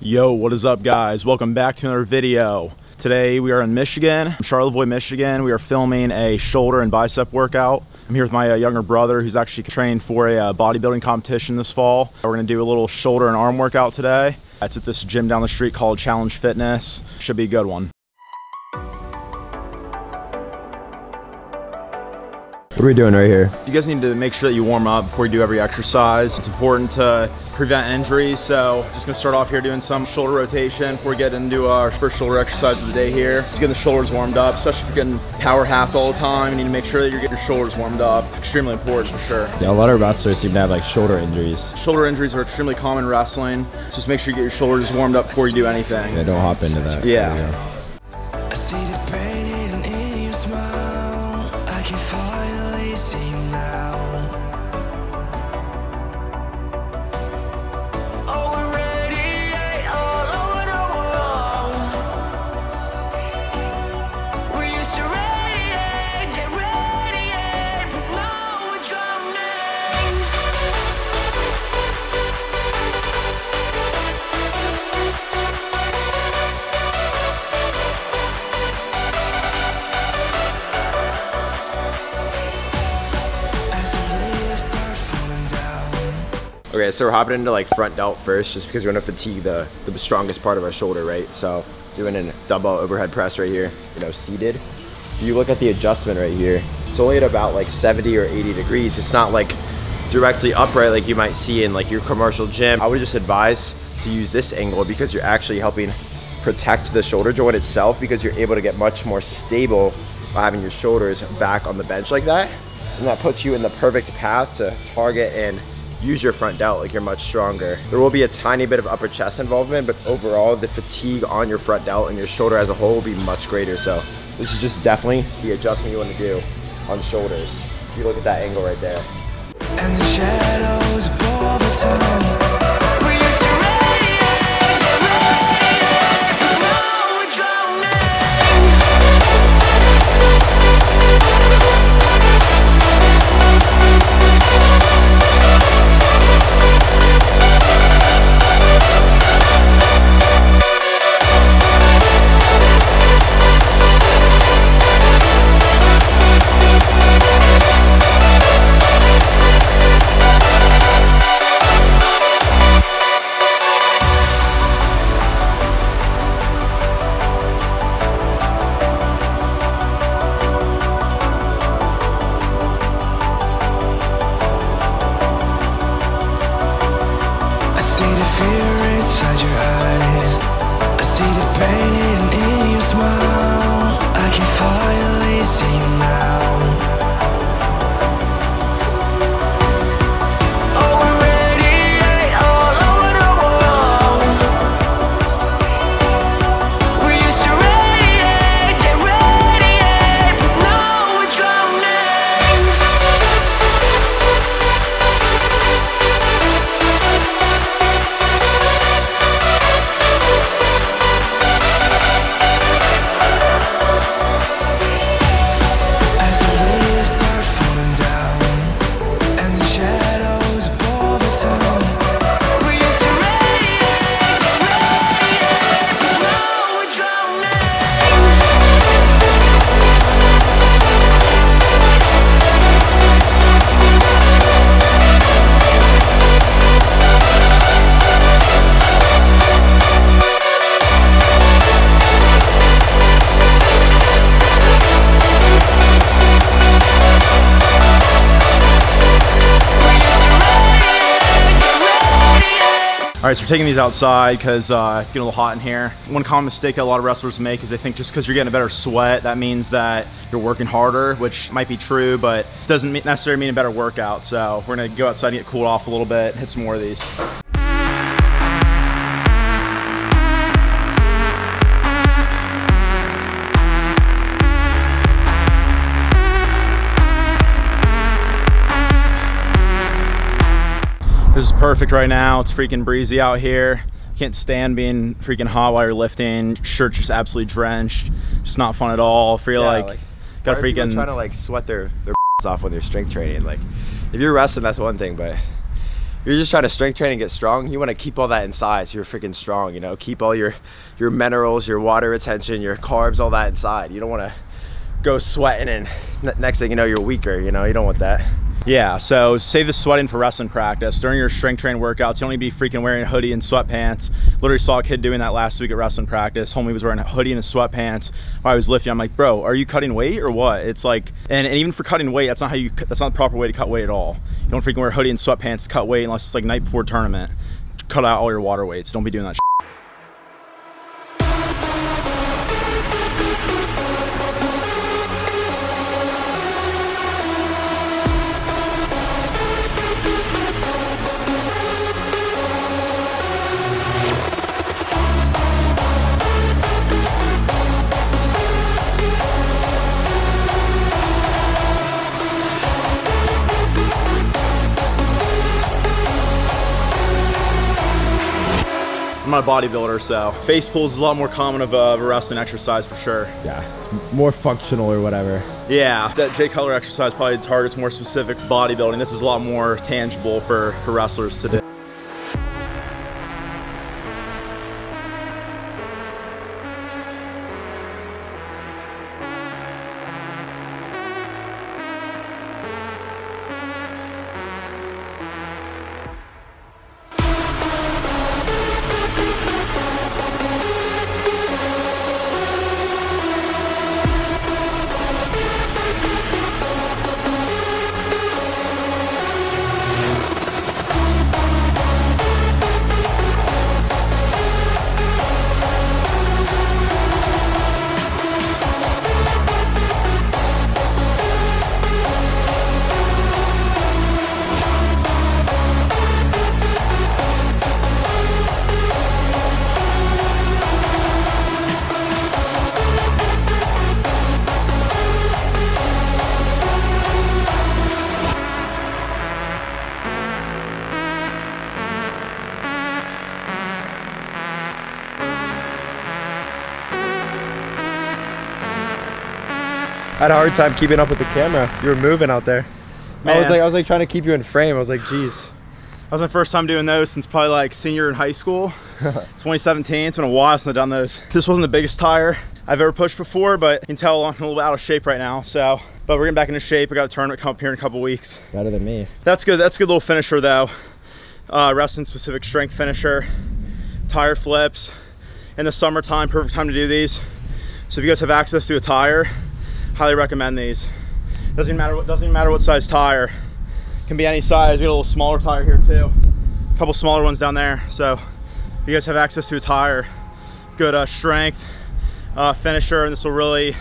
Yo, what is up guys? Welcome back to another video. Today we are in Michigan, Shalvey, Michigan. We are filming a shoulder and bicep workout. I'm here with my younger brother who's actually trained for a bodybuilding competition this fall. We're gonna do a little shoulder and arm workout today. It's at this gym down the street called Challenge Fitness. Should be a good one. What are we doing right here? You guys need to make sure that you warm up before you do every exercise. It's important to prevent injuries, so just gonna start off here doing some shoulder rotation before we get into our first shoulder exercise of the day here. Just getting the shoulders warmed up, especially if you're getting power half all the time. You need to make sure that you're getting your shoulders warmed up. Extremely important for sure. Yeah, a lot of wrestlers seem to have like shoulder injuries. Shoulder injuries are extremely common in wrestling. Just make sure you get your shoulders warmed up before you do anything. Yeah, don't hop into that. Yeah. I see the pain in your smile. I can finally see you now. Oh, we radiate all over the world. We used to radiate, but now we're drowning. Okay, so we're hopping into like front delt first just because we're gonna fatigue the strongest part of our shoulder, right? So doing a dumbbell overhead press right here, seated. If you look at the adjustment right here, it's only at about like 70 or 80 degrees. It's not like directly upright like you might see in like your commercial gym. I would just advise to use this angle because you're actually helping protect the shoulder joint itself, because you're able to get much more stable by having your shoulders back on the bench like that. And that puts you in the perfect path to target and use your front delt like you're much stronger. There will be a tiny bit of upper chest involvement, but overall the fatigue on your front delt and your shoulder as a whole will be much greater. So this is just definitely the adjustment you want to do on shoulders. If you look at that angle right there. And the shadows above the town. We used to radiate, but now we're drowning. I see the fear inside your eyes. I see the pain in your smile. I can finally see you now. Oh, we radiate all over the world. We used to radiate, but now we're drowning. As the leaves start falling down and the shadows above the town. We used to radiate, but now we're drowning. All right, so we're taking these outside because it's getting a little hot in here. One common mistake that a lot of wrestlers make is they think just because you're getting a better sweat, that means that you're working harder, which might be true, but doesn't necessarily mean a better workout. So we're gonna go outside and get cooled off a little bit, hit some more of these. This is perfect right now. It's freaking breezy out here. Can't stand being freaking hot while you're lifting. Shirt's just absolutely drenched. Just not fun at all. Feel like got freaking people trying to like sweat their off when they're strength training. Like if you're wrestling, that's one thing, but you're just trying to strength train and get strong, you want to keep all that inside so you're freaking strong, you know? Keep all your minerals, your water retention, your carbs, all that inside. You don't want to go sweating and next thing you know, you're weaker, you know? You don't want that. Yeah, so save the sweating for wrestling practice. During your strength training workouts, you don't need to be freaking wearing a hoodie and sweatpants. Literally saw a kid doing that last week at wrestling practice. Homie was wearing a hoodie and a sweatpants while I was lifting. I'm like, bro, are you cutting weight or what? It's like, and even for cutting weight, that's not the proper way to cut weight at all. You don't freaking wear a hoodie and sweatpants to cut weight unless it's like night before tournament. Cut out all your water weights. Don't be doing that shit. I'm not a bodybuilder, so face pulls is a lot more common of a wrestling exercise for sure. Yeah, it's more functional or whatever. Yeah, that J color exercise probably targets more specific bodybuilding. This is a lot more tangible for wrestlers to do. I had a hard time keeping up with the camera. You were moving out there. Man. I was like trying to keep you in frame. I was like, geez. That was my first time doing those since probably like senior in high school. 2017, it's been a while since I've done those. This wasn't the biggest tire I've ever pushed before, but you can tell I'm a little out of shape right now, so. But we're getting back into shape. I got a tournament come up here in a couple weeks. Better than me. That's good, that's a good little finisher though. Wrestling specific strength finisher, tire flips. In the summertime, perfect time to do these. So if you guys have access to a tire, highly recommend these. Doesn't even matter what size tire. Can be any size. We got a little smaller tire here too. A couple smaller ones down there. So if you guys have access to a tire, good strength finisher, and this will really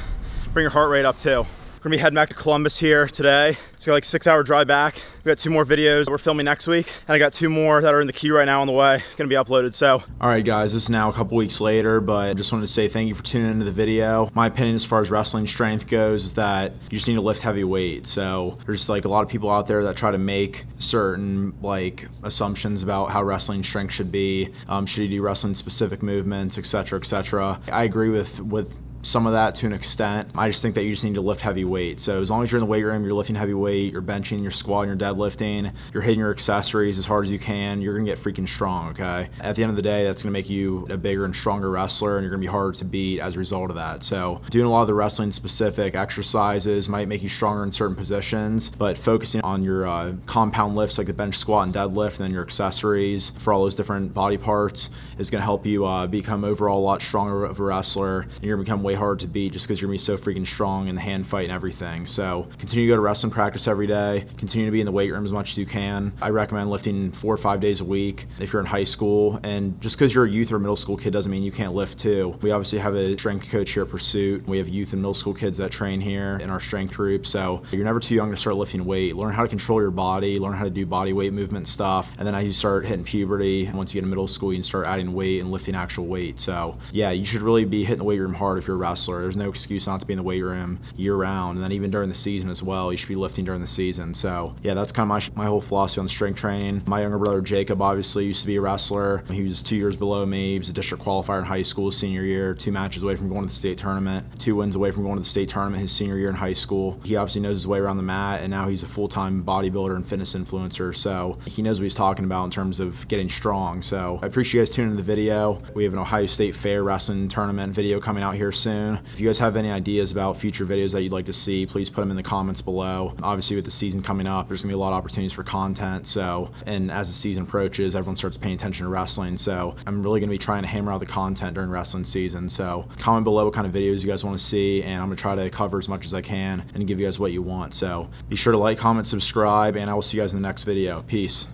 bring your heart rate up too. We're gonna be heading back to Columbus here today. It's got like 6-hour drive back. We got 2 more videos we're filming next week, and I got 2 more that are in the queue right now on the way, gonna be uploaded. So all right guys, this is now a couple weeks later, but I just wanted to say thank you for tuning into the video. My opinion as far as wrestling strength goes is that you just need to lift heavy weight. So there's like a lot of people out there that try to make certain like assumptions about how wrestling strength should be. Should you do wrestling specific movements, etc., etc. I agree with some of that to an extent. I just think that you just need to lift heavy weight. So as long as you're in the weight room, you're lifting heavy weight, you're benching, you're squatting, you're deadlifting, you're hitting your accessories as hard as you can, you're gonna get freaking strong, okay? At the end of the day, that's gonna make you a bigger and stronger wrestler, and you're gonna be harder to beat as a result of that. So doing a lot of the wrestling specific exercises might make you stronger in certain positions, but focusing on your compound lifts like the bench, squat, and deadlift, and then your accessories for all those different body parts is gonna help you become overall a lot stronger of a wrestler, and you're gonna become way hard to beat just because you're gonna be so freaking strong in the hand fight and everything. So continue to go to wrestling practice every day, continue to be in the weight room as much as you can. I recommend lifting 4 or 5 days a week if you're in high school, and just because you're a youth or middle school kid doesn't mean you can't lift too. We obviously have a strength coach here at Pursuit. We have youth and middle school kids that train here in our strength group, so you're never too young to start lifting weight. Learn how to control your body, learn how to do body weight movement stuff, and then as you start hitting puberty, once you get in middle school, you can start adding weight and lifting actual weight. So yeah, you should really be hitting the weight room hard if you're a wrestler. There's no excuse not to be in the weight room year round, and then even during the season as well. You should be lifting during the season. So yeah, that's kind of my whole philosophy on strength training. My younger brother Jacob obviously used to be a wrestler. He was 2 years below me. He was a district qualifier in high school senior year, 2 matches away from going to the state tournament, 2 wins away from going to the state tournament his senior year in high school. He obviously knows his way around the mat, and now he's a full-time bodybuilder and fitness influencer. So he knows what he's talking about in terms of getting strong. So I appreciate you guys tuning into the video. We have an Ohio State Fair wrestling tournament video coming out here soon. If you guys have any ideas about future videos that you'd like to see, please put them in the comments below. Obviously with the season coming up, there's gonna be a lot of opportunities for content. So, and as the season approaches, everyone starts paying attention to wrestling. So I'm really gonna be trying to hammer out the content during wrestling season. So comment below what kind of videos you guys want to see, and I'm gonna try to cover as much as I can and give you guys what you want. So be sure to like, comment, subscribe, and I will see you guys in the next video. Peace.